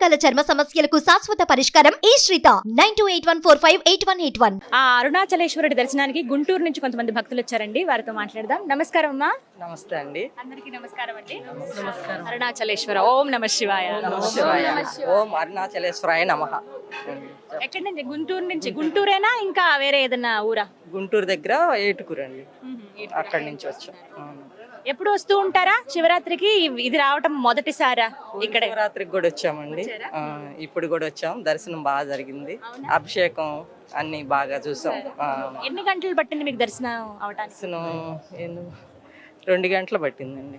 రకాల చర్మ సమస్యలకు శాశ్వత పరిష్కారం ఈ శ్రీత 9281458181. అరుణాచలేశ్వరుడి దర్శనానికి గుంటూరు నుంచి కొంతమంది భక్తులు వచ్చారండి, వారితో మాట్లాడదాం. నమస్కారం అమ్మా. నమస్తే అండి. అందరికీ నమస్కారం అండి. నమస్కారం. అరుణాచలేశ్వర ఓం నమ శివాయ. ఓం అరుణాచలేశ్వరాయ నమః. ఎక్కడి నుంచి? గుంటూరు నుంచి. గుంటూరేనా ఇంకా వేరే ఏదైనా ఊరా? గుంటూరు దగ్గర ఏటుకూరు అండి, అక్కడి నుంచి వచ్చాం. ఎప్పుడు వస్తూ ఉంటారా శివరాత్రికి? ఇది రావటం మొదటిసారా? ఇక్కడ శివరాత్రికి కూడా వచ్చామండి, ఇప్పుడు కూడా వచ్చాం. దర్శనం బాగా జరిగింది, అభిషేకం అన్ని బాగా చూసాం. ఎన్ని గంటలు పట్టింది మీకు దర్శనం అవటానికి? దర్శనం 2 గంటలు పట్టిందండి.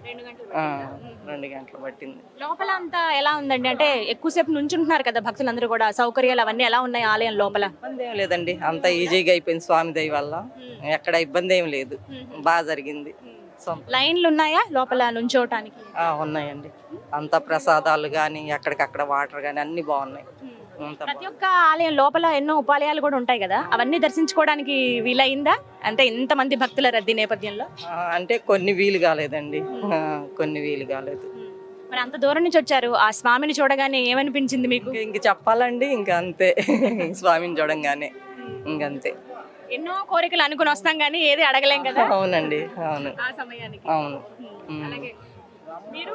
2 గంటలు పట్టింది. లోపల అంతా ఎలా ఉందండి? అంటే ఎక్కువసేపు నుంచుంటున్నారు కదా భక్తులందరూ కూడా, సౌకర్యాలు అవన్నీ ఎలా ఉన్నాయి ఆలయం లోపల? ఇబ్బంది ఏం లేదండి, అంతా ఈజీగా అయిపోయింది స్వామి దయ వల్ల. ఎక్కడ ఇబ్బంది ఏం లేదు, బాగా జరిగింది. లైన్లు ఉన్నాయా లోపల నుంచోటానికి? ఉన్నాయండి, అంత ప్రసాదాలు కానీ ఎక్కడికక్కడ వాటర్ కానీ అన్ని బాగున్నాయి. ప్రతి ఒక్క ఆలయం లోపల ఎన్నో ఉపాలయాలు కూడా ఉంటాయి కదా, అవన్నీ దర్శించుకోవడానికి వీలైందా? అంటే ఇంతమంది భక్తుల రద్దీ నేపథ్యంలో అంటే కొన్ని వీలు కాలేదండి, కొన్ని వీలు కాలేదు. మరి అంత దూరం నుంచి వచ్చారు, ఆ స్వామిని చూడగానే ఏమనిపించింది మీకు? ఇంక చెప్పాలండి, ఇంకా అంతే. స్వామిని చూడంగానే ఇంకంతే. ఎన్నో కోరికలు అనుకుని వస్తాం కానీ ఏది అడగలేం కదా. అవునండి, అవును, ఆ సమయానికి. అవును. మీరు?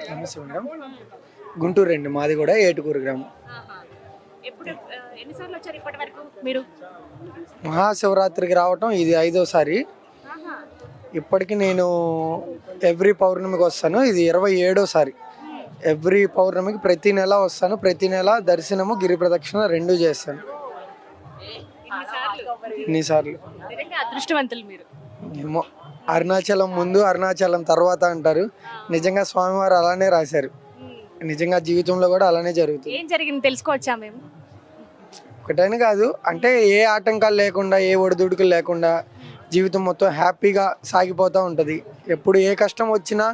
నమస్తే మేడం. గుంటూరు అండి, మాది కూడా ఏటుకూరు గ్రామం. ఎప్పుడు ఎన్నిసార్లు వచ్చారు ఇప్పటి వరకు మీరు? మహాశివరాత్రికి రావటం ఇది 5వ సారి. ఇప్పటికి నేను ఎవ్రీ పౌర్ణమికి వస్తాను, ఇది 27వ సారి. ఎవ్రీ పౌర్ణమికి ప్రతి నెల వస్తాను, ప్రతి నెల దర్శనము గిరి ప్రదక్షిణ 2 చేస్తాను. ఇన్నిసార్లు. అదృష్టవంతులు మీరు. ఏమో, అరుణాచలం ముందు అరుణాచలం తర్వాత అంటారు. నిజంగా స్వామివారు అలానే రాశారు, నిజంగా జీవితంలో కూడా అలానే జరుగుతుంది. ఏం జరిగింది తెలుసుకోవచ్చా మేము? ఒకటైనా కాదు, అంటే ఏ ఆటంకాలు లేకుండా, ఏ ఒడిదుడుకులు లేకుండా జీవితం మొత్తం హ్యాపీగా సాగిపోతూ ఉంటుంది. ఎప్పుడు ఏ కష్టం వచ్చినా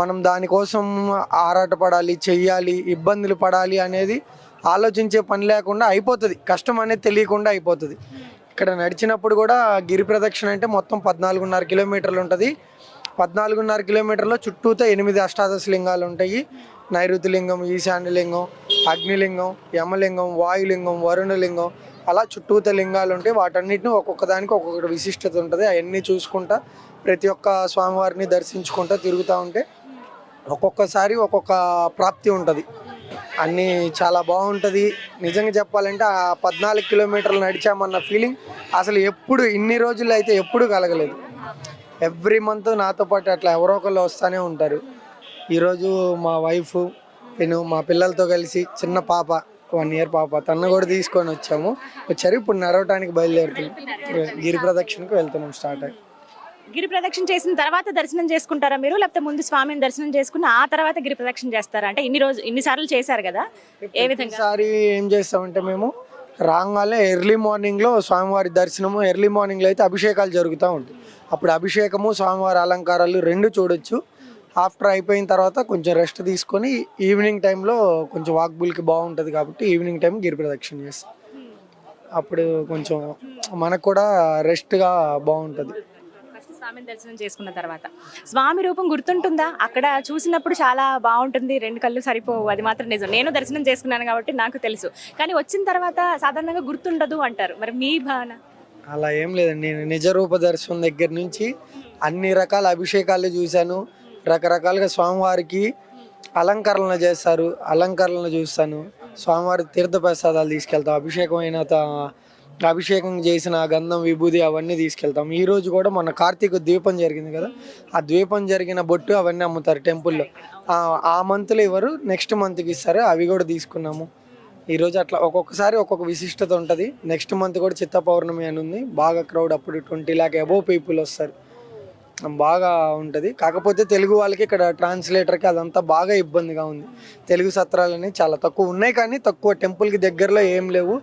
మనం దానికోసం ఆరాటపడాలి, చెయ్యాలి, ఇబ్బందులు పడాలి అనేది ఆలోచించే పని లేకుండా అయిపోతుంది. కష్టం అనేది తెలియకుండా అయిపోతుంది. ఇక్కడ నడిచినప్పుడు కూడా గిరి ప్రదక్షిణ అంటే మొత్తం 14.5 కిలోమీటర్లు ఉంటుంది. 14.5 కిలోమీటర్లో చుట్టూతో 8 అష్టాదశ లింగాలు ఉంటాయి. నైరుతి లింగం, ఈశాన్యలింగం, అగ్నిలింగం, యమలింగం, వాయులింగం, వరుణలింగం, అలా చుట్టూత లింగాలు ఉంటాయి. వాటన్నిటిని ఒక్కొక్క దానికి ఒక్కొక్కటి విశిష్టత ఉంటుంది. అవన్నీ చూసుకుంటా ప్రతి ఒక్క స్వామివారిని దర్శించుకుంటా తిరుగుతూ ఉంటే ఒక్కొక్కసారి ఒక్కొక్క ప్రాప్తి ఉంటుంది. అన్నీ చాలా బాగుంటుంది. నిజంగా చెప్పాలంటే ఆ 14 కిలోమీటర్లు నడిచామన్న ఫీలింగ్ అసలు ఎప్పుడు ఇన్ని రోజుల్లో అయితే ఎప్పుడు కలగలేదు. ఎవ్రీ మంత్ నాతో పాటు అట్లా ఎవరో ఒకళ్ళు వస్తూనే ఉంటారు. ఈరోజు మా వైఫ్, నేను మా పిల్లలతో కలిసి, చిన్న పాప 1 ఇయర్ పాప, తను కూడా తీసుకొని వచ్చారు. ఇప్పుడు నడవటానికి బయలుదేరుతున్నాం, గిరి ప్రదక్షిణకు వెళ్తున్నాం. స్టార్ట్ అయ్యి గిరి ప్రదక్షిణ చేసిన తర్వాత దర్శనం చేసుకుంటారా మీరు, లేకపోతే ముందు స్వామిని దర్శనం చేసుకుని ఆ తర్వాత గిరి ప్రదక్షిణ చేస్తారా? అంటే ఇన్నిసార్లు చేశారు కదా, ఏ విధంగా? ఈసారి ఏం చేస్తామంటే మేము రాగానే ఎర్లీ మార్నింగ్లో స్వామివారి దర్శనము, ఎర్లీ మార్నింగ్లో అయితే అభిషేకాలు జరుగుతూ ఉంటాయి. అప్పుడు అభిషేకము, స్వామివారి అలంకారాలు 2 చూడొచ్చు. ఆఫ్టర్ అయిపోయిన తర్వాత కొంచెం రెస్ట్ తీసుకొని ఈవినింగ్ టైంలో కొంచెం వాక్బుల్కి బాగుంటుంది కాబట్టి ఈవినింగ్ టైం గిరి ప్రదక్షిణ చేస్తాం. అప్పుడు కొంచెం మనకు కూడా రెస్ట్గా బాగుంటుంది. స్వామిని దర్శనం చేసుకున్న తర్వాత స్వామి రూపం గుర్తుంటుందా? అక్కడ చూసినప్పుడు చాలా బాగుంటుంది, 2 కళ్ళు సరిపోవు, అది మాత్రం నిజం. నేను దర్శనం చేసుకున్నాను కాబట్టి నాకు తెలుసు. కానీ వచ్చిన తర్వాత సాధారణంగా గుర్తుండదు అంటారు, మరి మీ భావన? అలా ఏం లేదండి, నేను నిజరూప దర్శనం దగ్గర నుంచి అన్ని రకాల అభిషేకాలు చూశాను. రకరకాలుగా స్వామివారికి అలంకరణలు చేస్తారు, అలంకరణలు చూస్తాను. స్వామివారి తీర్థ ప్రసాదాలు తీసుకెళ్తాం. అభిషేకం చేసిన గంధం, విభూది అవన్నీ తీసుకెళ్తాం. ఈరోజు కూడా మొన్న కార్తీక ద్వీపం జరిగింది కదా, ఆ ద్వీపం జరిగిన బొట్టు అవన్నీ అమ్ముతారు టెంపుల్లో. ఆ మంత్లో ఇవ్వరు, నెక్స్ట్ మంత్కి ఇస్తారు. అవి కూడా తీసుకున్నాము ఈరోజు. అట్లా ఒక్కొక్కసారి ఒక్కొక్క విశిష్టత ఉంటుంది. నెక్స్ట్ మంత్ కూడా చిత్త పౌర్ణమి అని ఉంది, బాగా క్రౌడ్. అప్పుడు 20 lakh అబోవ్ పీపుల్ వస్తారు, బాగా ఉంటుంది. కాకపోతే తెలుగు వాళ్ళకి ఇక్కడ ట్రాన్స్లేటర్కి అదంతా బాగా ఇబ్బందిగా ఉంది. తెలుగు సత్రాలని చాలా తక్కువ ఉన్నాయి, కానీ తక్కువ. టెంపుల్కి దగ్గరలో ఏం లేవు.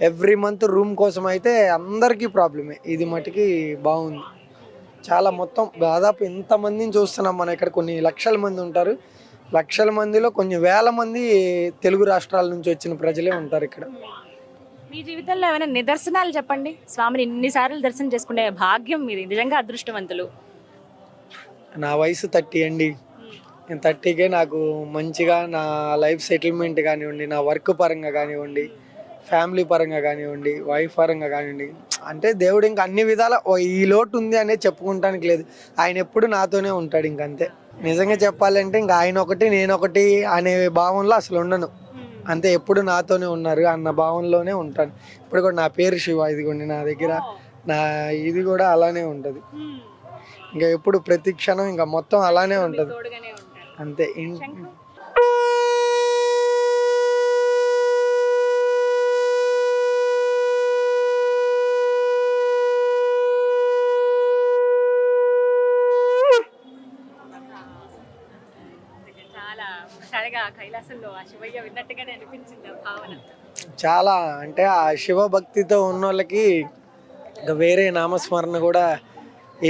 ఎవ్రీ మంత్ రూమ్ కోసం అయితే అందరికీ ప్రాబ్లమే. ఇది మటుకి బాగుంది చాలా. మొత్తం దాదాపు ఇంతమందిని చూస్తున్నాం మనం ఇక్కడ. కొన్ని లక్షల మంది ఉంటారు. లక్షల మందిలో కొన్ని వేల మంది తెలుగు రాష్ట్రాల నుంచి వచ్చిన ప్రజలే ఉంటారు ఇక్కడ. మీ జీవితంలో ఏమైనా నిదర్శనాలు చెప్పండి, స్వామిని ఇన్నిసార్లు దర్శనం చేసుకునే భాగ్యం మీది, నిజంగా అదృష్టవంతులు. నా వయసు 30 అండి. 30K నాకు మంచిగా నా లైఫ్ సెటిల్మెంట్ కానివ్వండి, నా వర్క్ పరంగా కానివ్వండి, ఫ్యామిలీ పరంగా కానివ్వండి, వైఫ్ పరంగా కానివ్వండి, అంటే దేవుడు ఇంకా అన్ని విధాల ఈ లోటు ఉంది అనేది చెప్పుకుంటానికి లేదు. ఆయన ఎప్పుడు నాతోనే ఉంటాడు. ఇంకంతే. నిజంగా చెప్పాలంటే ఇంకా ఆయన ఒకటి నేను ఒకటి అనే భావంలో అసలు ఉండను. అంతే, ఎప్పుడు నాతోనే ఉన్నారు అన్న భావంలోనే ఉంటాను. ఇప్పుడు కూడా నా పేరు శివ, ఇదిగోండి నా దగ్గర నా ఇది కూడా అలానే ఉంటుంది. ఇంకా ఎప్పుడు ప్రతి క్షణం ఇంకా మొత్తం అలానే ఉంటుంది. తోడుగానే ఉంటారు. అంతే. చాలా ఒకసారిగా కైలాసంలో ఆ శివయ్య విన్నట్టుగానే అనిపించింది ఆ భావన. చాలా అంటే ఆ శివభక్తితో ఉన్న వాళ్ళకి ఇంకా వేరే నామస్మరణ కూడా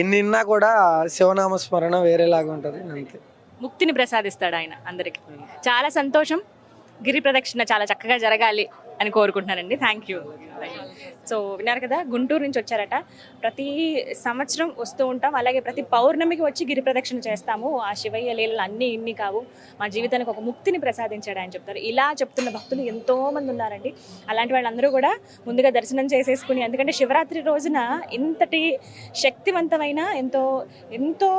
ఎన్నిన్నా కూడా శివనామస్మరణ వేరేలాగా ఉంటుంది. అంతే. ముక్తిని ప్రసాదిస్తాడు ఆయన అందరికి. చాలా సంతోషం. గిరి ప్రదక్షిణ చాలా చక్కగా జరగాలి అని కోరుకుంటున్నానండి. Thank you. సో విన్నారు కదా, గుంటూరు నుంచి వచ్చారట. ప్రతి సంవత్సరం వస్తూ ఉంటాం, అలాగే ప్రతి పౌర్ణమికి వచ్చి గిరి ప్రదక్షిణ చేస్తాము. ఆ శివయ్య లీలలు అన్నీ ఇన్ని కావు, మా జీవితానికి ఒక ముక్తిని ప్రసాదించాడు అని చెప్తారు. ఇలా చెప్తున్న భక్తులు ఎంతోమంది ఉన్నారండి. అలాంటి వాళ్ళందరూ కూడా ముందుగా దర్శనం చేసేసుకుని, ఎందుకంటే శివరాత్రి రోజున ఇంతటి శక్తివంతమైన ఎంతో ఎంతో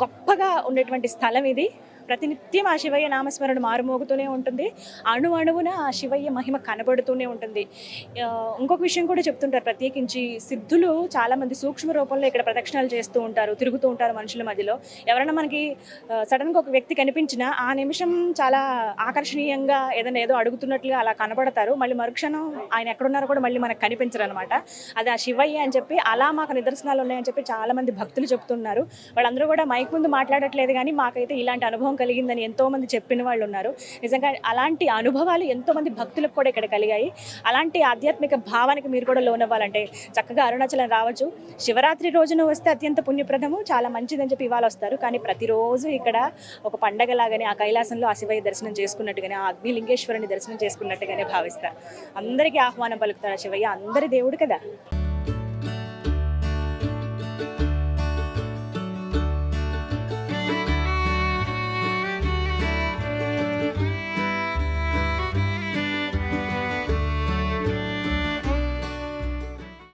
గొప్పగా ఉండేటువంటి స్థలం ఇది. ప్రతినిత్యం ఆ శివయ్య నామస్మరణ మారుమోగుతూనే ఉంటుంది. అణు అణువున ఆ శివయ్య మహిమ కనబడుతూనే ఉంటుంది. ఇంకొక విషయం కూడా చెప్తుంటారు, ప్రత్యేకించి సిద్ధులు చాలామంది సూక్ష్మ రూపంలో ఇక్కడ ప్రదక్షిణాలు చేస్తూ ఉంటారు, తిరుగుతూ ఉంటారు మనుషుల మధ్యలో. ఎవరైనా మనకి సడన్గా ఒక వ్యక్తి కనిపించినా ఆ నిమిషం చాలా ఆకర్షణీయంగా ఏదో అడుగుతున్నట్లుగా అలా కనబడతారు. మళ్ళీ మరుక్షణం ఆయన ఎక్కడున్నారో కూడా మళ్ళీ మనకు కనిపించరు అనమాట. అది ఆ శివయ్య అని చెప్పి, అలా మాకు నిదర్శనాలు ఉన్నాయని చెప్పి చాలామంది భక్తులు చెప్తున్నారు. వాళ్ళందరూ కూడా మైక్ ముందు మాట్లాడట్లేదు, కానీ మాకైతే ఇలాంటి అనుభవం కలిగిందని ఎంతో మంది చెప్పిన వాళ్ళు ఉన్నారు. నిజంగా అలాంటి అనుభవాలు ఎంతో మంది భక్తులకు కూడా ఇక్కడ కలిగాయి. అలాంటి ఆధ్యాత్మిక భావానికి మీరు కూడా లోనవ్వాలంటే చక్కగా అరుణాచలం రావచ్చు. శివరాత్రి రోజున వస్తే అత్యంత పుణ్యప్రదము, చాలా మంచిదని చెప్పి ఇవాళ వస్తారు. కానీ ప్రతిరోజు ఇక్కడ ఒక పండగలాగానే ఆ కైలాసంలో ఆ శివయ్య దర్శనం చేసుకున్నట్టుగానే, ఆ అగ్నిలింగేశ్వరుని దర్శనం చేసుకున్నట్టుగానే భావిస్తారు. అందరికీ ఆహ్వానం పలుకుతారు శివయ్య, అందరి దేవుడు కదా.